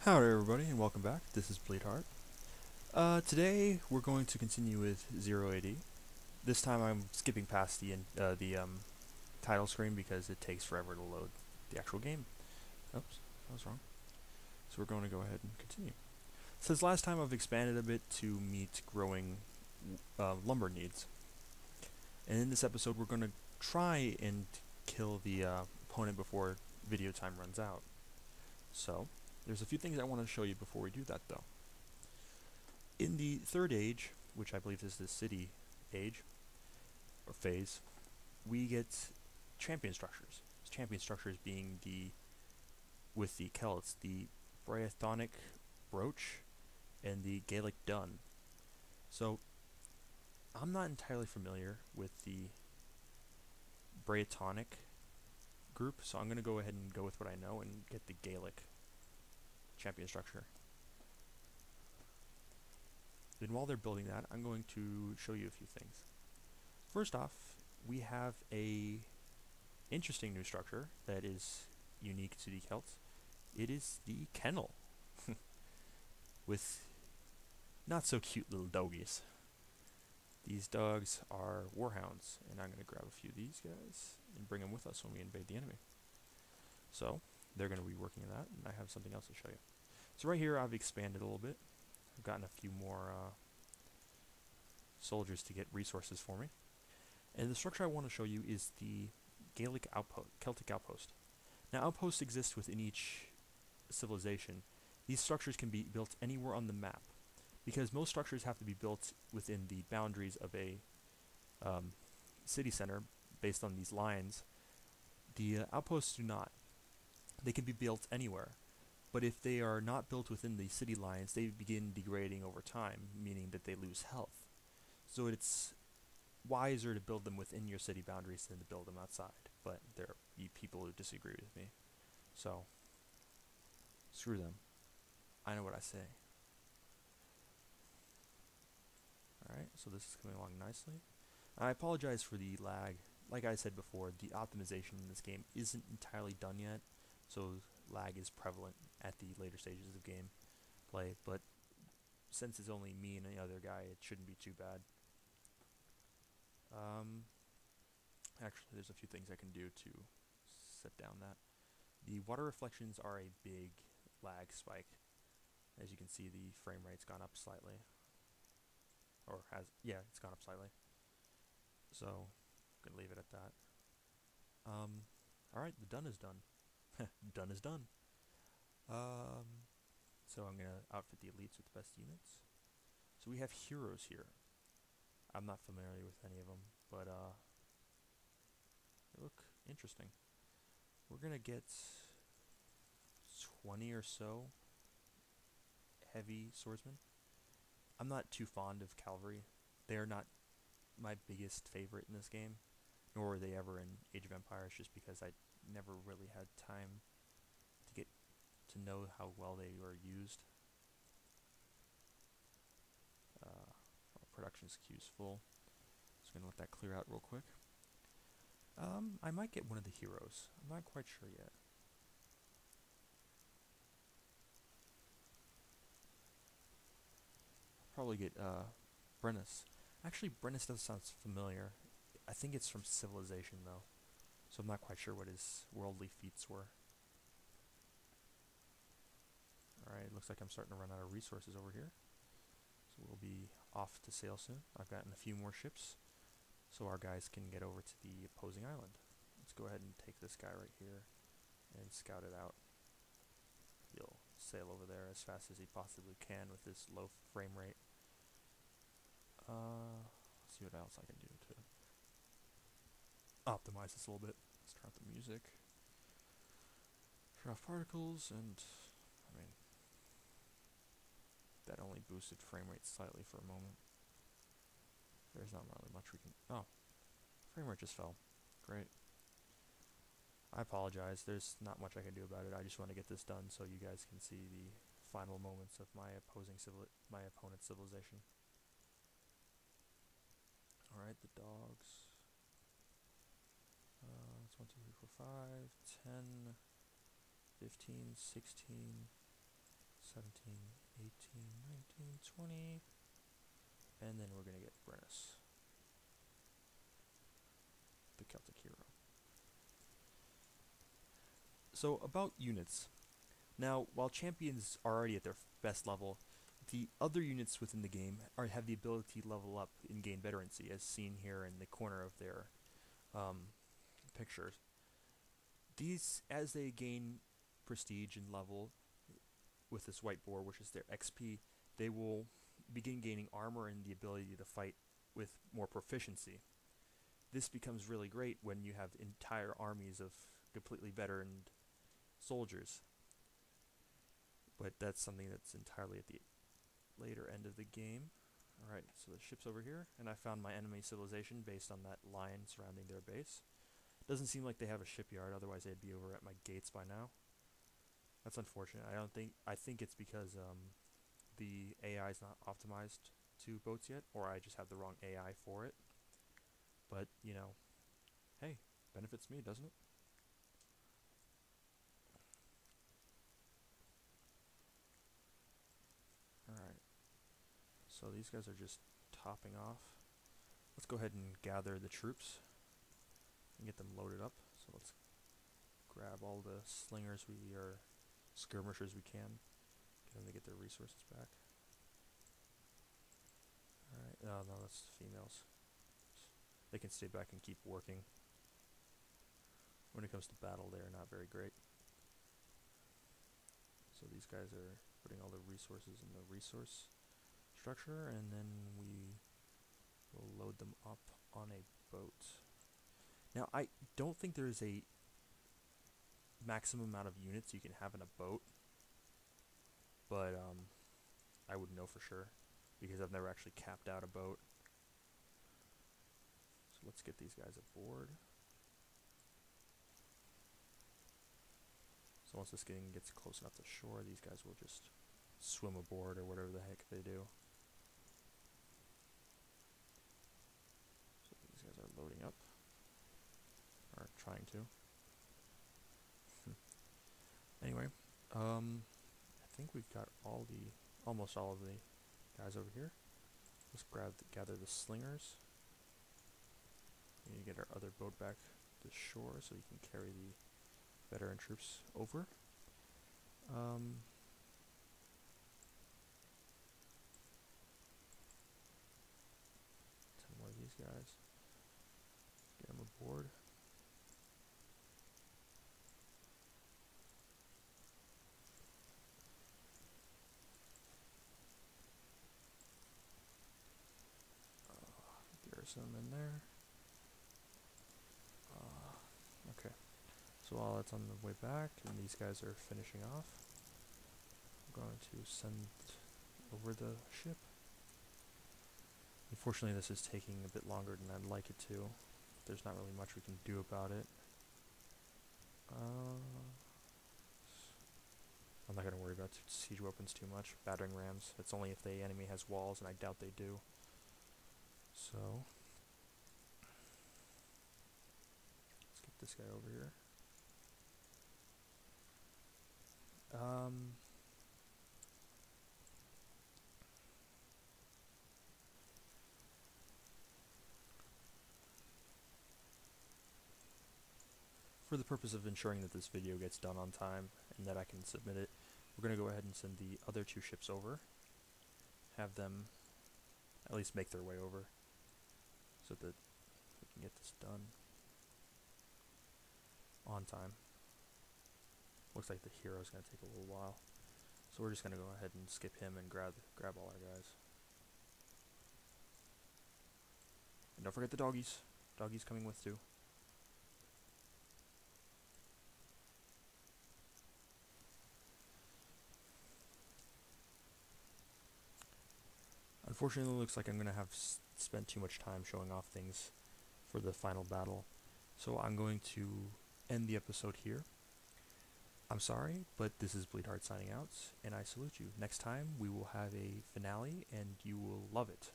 Howdy everybody and welcome back. This is Bleedheart. Today we're going to continue with 080. This time I'm skipping past the title screen because it takes forever to load the actual game. Oops, that was wrong. So we're going to go ahead and continue. Since last time I've expanded a bit to meet growing lumber needs. And in this episode we're going to try and kill the opponent before video time runs out. So, there's a few things I want to show you before we do that though. In the third age, which I believe is the city age, or phase, we get champion structures. Champion structures being with the Celts, the Brythonic Brooch and the Gaelic Dun. So, I'm not entirely familiar with the Brythonic group, so I'm going to go ahead and go with what I know and get the Gaelic champion structure. Then while they're building that, I'm going to show you a few things. First off, we have a interesting new structure that is unique to the Celts. It is the kennel with not so cute little doggies. These dogs are warhounds, and I'm going to grab a few of these guys and bring them with us when we invade the enemy. So, they're going to be working on that, and I have something else to show you. So right here I've expanded a little bit. I've gotten a few more soldiers to get resources for me. And the structure I want to show you is the Gaelic outpost, Celtic outpost. Now outposts exist within each civilization. These structures can be built anywhere on the map, because most structures have to be built within the boundaries of a city center based on these lines. The outposts do not. They can be built anywhere, but if they are not built within the city lines, they begin degrading over time, meaning that they lose health. So it's wiser to build them within your city boundaries than to build them outside, but there are people who disagree with me. So, screw them. I know what I say. Alright, so this is coming along nicely. I apologize for the lag. Like I said before, the optimization in this game isn't entirely done yet, so lag is prevalent at the later stages of game play, but since it's only me and the other guy, it shouldn't be too bad. Actually, there's a few things I can do to set down that. The water reflections are a big lag spike. As you can see, the frame rate's gone up slightly. It's gone up slightly. So, I'm going to leave it at that. Alright, the done is done. Done is done. So I'm going to outfit the elites with the best units. So we have heroes here. I'm not familiar with any of them, but they look interesting. We're going to get 20 or so heavy swordsmen. I'm not too fond of cavalry. They are not my biggest favorite in this game, nor were they ever in Age of Empires, just because I never really had time to get to know how well they were used. Production queue is full. Just gonna let that clear out real quick. I might get one of the heroes. I'm not quite sure yet. Probably get Brennus. Actually, Brennus does sound familiar. I think it's from Civilization though, so I'm not quite sure what his worldly feats were. Alright, looks like I'm starting to run out of resources over here. So we'll be off to sail soon. I've gotten a few more ships, so our guys can get over to the opposing island. Let's go ahead and take this guy right here and scout it out. He'll sail over there as fast as he possibly can with this low frame rate. Let's see what else I can do to optimize this a little bit. Let's turn off the music. Turn off particles, and I mean, that only boosted frame rate slightly for a moment. There's not really much we can... Oh, frame rate just fell. Great. I apologize, there's not much I can do about it. I just want to get this done so you guys can see the final moments of my opponent's civilization. Alright, the dogs. It's 1, 2, 3, 4, 5, 10, 15, 16, 17, 18, 19, 20, and then we're going to get Brennus, the Celtic hero. So about units. Now, while champions are already at their best level, the other units within the game have the ability to level up and gain veterancy, as seen here in the corner of their pictures. These, as they gain prestige and level with this white boar, which is their XP, they will begin gaining armor and the ability to fight with more proficiency. This becomes really great when you have entire armies of completely veteran soldiers. But that's something that's entirely at the later end of the game. Alright, so the ship's over here, and I found my enemy civilization based on that line surrounding their base. Doesn't seem like they have a shipyard, otherwise they'd be over at my gates by now. That's unfortunate. I think it's because the AI is not optimized to boats yet, or I just have the wrong AI for it. But, you know, hey, benefits me, doesn't it? Alright, so these guys are just topping off. Let's go ahead and gather the troops and get them loaded up. So let's grab all the slingers or skirmishers we can. Get them to get their resources back. Alright, oh no, that's females. They can stay back and keep working. When it comes to battle, they are not very great. So these guys are putting all the resources in the resource structure, and then we will load them up on a boat. Now, I don't think there is a maximum amount of units you can have in a boat, but I wouldn't know for sure because I've never actually capped out a boat. So let's get these guys aboard. So once this thing gets close enough to shore, these guys will just swim aboard or whatever the heck they do. So these guys are loading up, or trying to. Anyway, I think we've got almost all of the guys over here. Let's gather the slingers. We need to get our other boat back to shore so you can carry the veteran troops over. 10 more of these guys. Get them aboard. Garrison them in there. Okay. So while it's on the way back and these guys are finishing off, I'm going to send over the ship. Unfortunately, this is taking a bit longer than I'd like it to. There's not really much we can do about it. I'm not going to worry about siege weapons too much. Battering rams, it's only if the enemy has walls, and I doubt they do. So, let's get this guy over here. For the purpose of ensuring that this video gets done on time and that I can submit it, we're going to go ahead and send the other two ships over. Have them at least make their way over so that we can get this done on time. Looks like the hero's going to take a little while. So we're just going to go ahead and skip him and grab all our guys. And don't forget the doggies. Doggies coming with too. Unfortunately, it looks like I'm going to have spent too much time showing off things for the final battle. So I'm going to end the episode here. I'm sorry, but this is Bleedheart signing out, and I salute you. Next time, we will have a finale, and you will love it.